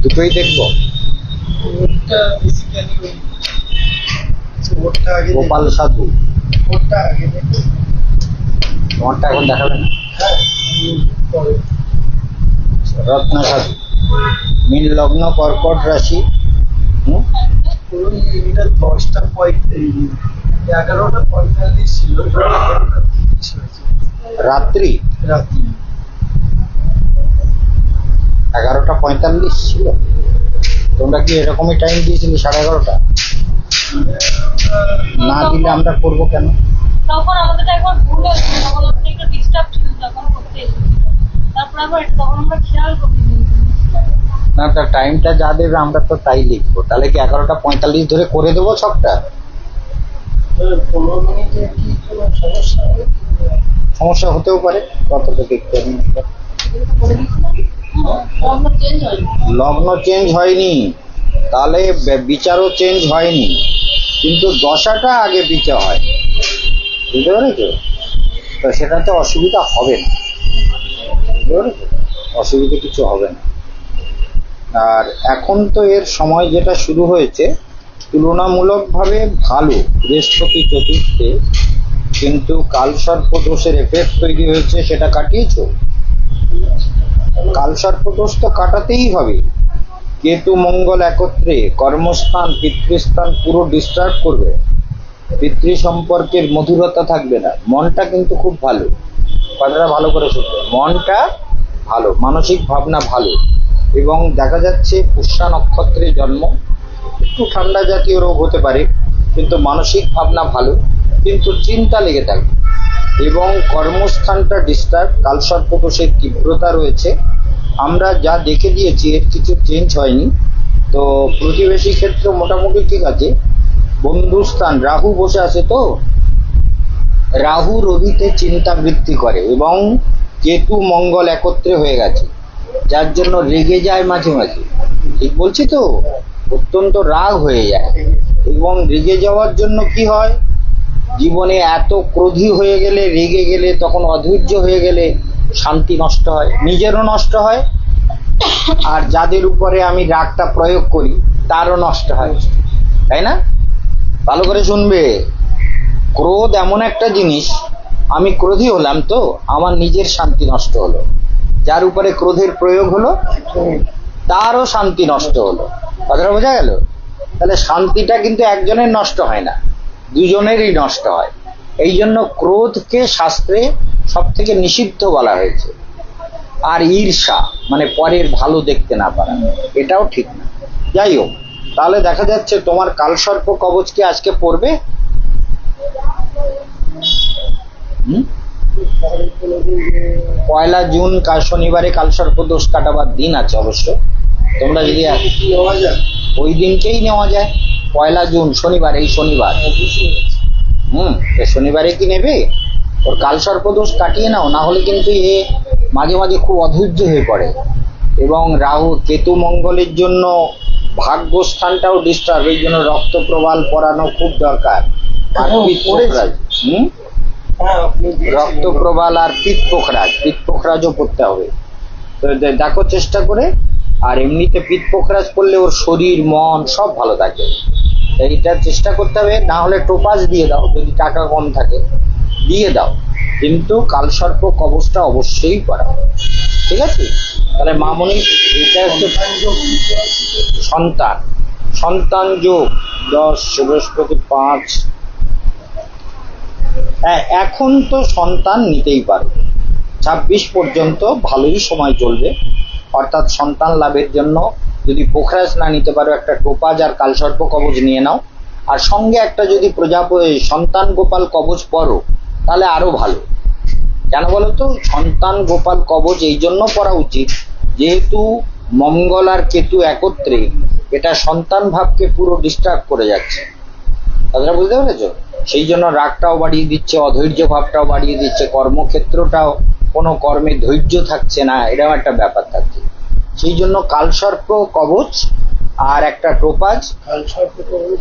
দুটোই দেখবো। ওটা বেসিক্যালি ওটা আগে গোপাল সাধু ওটা আগে দেখো। তোমারটা এখন দেখাবে না? হ্যাঁ পরে রত্ন সাধু মীন লগ্ন কর্কট রাশি। ওই এটা 11:45 ছিল, 11:30 হয়েছে রাত্রি রাত্রি। 11:45 ছিল। তোমরা কি এরকমই টাইম দিয়েছিলে 11:30? না দিলে আমরা করবো কেন? তখন আমাদের একবার ভুল হয়েছিল, তখন আপনি একটু ডিস্টার্ব ছিল তখন করতে এসেছিল, তারপর আবার তখন আমরা খেয়াল করিনি। না, তার টাইমটা যা দেবে আমরা তো তাই লিখবো। তাহলে কি 11:45 ধরে করে দেবো সবটা? 15 মিনিটে কি কোনো সমস্যা হবে? সমস্যা হতেও পারে, কতটা দেখতে হবে। চেঞ্জ হয় লগ্ন চেঞ্জ হয়নি, তাহলে বিচারও চেঞ্জ হয়নি, কিন্তু দশাটা আগে বিচার হয়, বুঝতে পেরেছো? তো সেটাতে অসুবিধা হবে না, বুঝতে পেরেছো? অসুবিধা কিছু হবে না। আর এখন তো এর সময় যেটা শুরু হয়েছে তুলনামূলকভাবে ভালো, বৃহস্পতি চতুর্থে, কিন্তু কালসর্প দোষের এফেক্ট তৈরি হয়েছে, সেটা কাটিয়েছো? কালসর্প দোষ তো কাটাতেই হবে। কেতু মঙ্গল একত্রে কর্মস্থান পিতৃস্থান পুরো ডিস্টার্ব করবে, পিতৃ সম্পর্কের মধুরতা থাকবে না। মনটা কিন্তু খুব ভালো, কথাটা ভালো করে শুনবে, মনটা ভালো, মানসিক ভাবনা ভালো, এবং দেখা যাচ্ছে পুষ্যা নক্ষত্রে জন্ম, একটু ঠান্ডা জাতীয় রোগ হতে পারে, কিন্তু মানসিক ভাবনা ভালো, কিন্তু চিন্তা লেগে থাকবে, এবং কর্মস্থানটা ডিস্টার্ব, কালসর্প দোষের তীব্রতা রয়েছে। আমরা যা দেখে দিয়েছি এর কিছু চেঞ্জ হয়নি। তো প্রতিবেশী ক্ষেত্র মোটামুটি ঠিক আছে। বন্ধুস্থান রাহু বসে আছে, তো রাহু রবিতে চিন্তা বৃদ্ধি করে, এবং কেতু মঙ্গল একত্রে হয়ে গেছে, যার জন্য রেগে যায় মাঝে মাঝে, ঠিক বলছি তো? অত্যন্ত রাগ হয়ে যায়, এবং রেগে যাওয়ার জন্য কি হয়, জীবনে এত ক্রোধী হয়ে গেলে, রেগে গেলে, তখন অধৈর্য হয়ে গেলে শান্তি নষ্ট হয়, নিজেরও নষ্ট হয়, আর যাদের উপরে আমি রাগটা প্রয়োগ করি তারও নষ্ট হয়, তাই না? ভালো করে শুনবে, ক্রোধ এমন একটা জিনিস, আমি ক্রোধী হলাম তো আমার নিজের শান্তি নষ্ট হলো, যার উপরে ক্রোধের প্রয়োগ হলো তারও শান্তি নষ্ট হলো। কথাটা বোঝা গেল? তাহলে শান্তিটা কিন্তু একজনের নষ্ট হয় না, দুজনেরই নষ্ট হয়। এই জন্য ক্রোধকে শাস্ত্রে সব থেকে নিষিদ্ধ বলা হয়েছে। আর ঈর্ষা মানে পরের ভালো দেখতে না পারা, এটাও ঠিক না। যাই হোক, তাহলে দেখা যাচ্ছে তোমার কালসর্প কবচ কি আজকে পড়বে? পয়লা জুন শনিবারে কালসর্প দোষ কাটাবার দিন আছে অবশ্য। তোমরা যদি ওই দিনকেই নেওয়া যায়, পয়লা জুন শনিবার, এই শনিবার। শনিবারে কি নেবে? ওর কালসর্প দোষ কাটিয়ে নাও, না হলে কিন্তু এ মাঝে মাঝে খুব অধৈর্য হয়ে পড়ে, এবং রাহু কেতু মঙ্গলের জন্য ভাগ্যস্থানটাও ডিস্টার্ব, এই জন্য রক্ত প্রবাল পরানো খুব দরকার। আর রক্ত প্রবাল আর পিত পোখরাজও পড়তে হবে। তো দেখো চেষ্টা করে। আর এমনিতে পিত পোখরাজ করলে ওর শরীর মন সব ভালো থাকে, এইটার চেষ্টা করতে হবে। না হলে টোপাজ দিয়ে দাও, যদি টাকা কম থাকে দিয়ে দাও, কিন্তু কালসর্প কবচটা অবশ্যই করা, ঠিক আছে? তাহলে মামনি, এটা হচ্ছে সন্তান যোগ 10 বৃহস্পতি 5। হ্যাঁ, এখন তো সন্তান নিতেই পারো, 26 পর্যন্ত ভালোই সময় চলবে। অর্থাৎ সন্তান লাভের জন্য যদি পোখরাজ না নিতে পারো, একটা টোপাজ আর কালসর্প কবচ নিয়ে নাও, আর সঙ্গে একটা যদি সন্তান গোপাল কবচ পড়ো তাহলে আরো ভালো। কেন বলো তো? সন্তান গোপাল কবচ এই জন্য পড়া উচিত, যেহেতু মঙ্গল আর কেতু একত্রে, এটা সন্তান ভাবকে পুরো ডিস্টার্ব করে যাচ্ছে, কথাটা বুঝতে পেরেছো? সেই জন্য রাগটাও বাড়িয়ে দিচ্ছে, অধৈর্য ভাবটাও বাড়িয়ে দিচ্ছে, কর্মক্ষেত্রটাও কোনো কর্মে ধৈর্য থাকছে না, এরকম একটা ব্যাপার থাকছে। সেই জন্য কালসর্প কবচ আর একটা টোপাজ। কালসর্প কবচ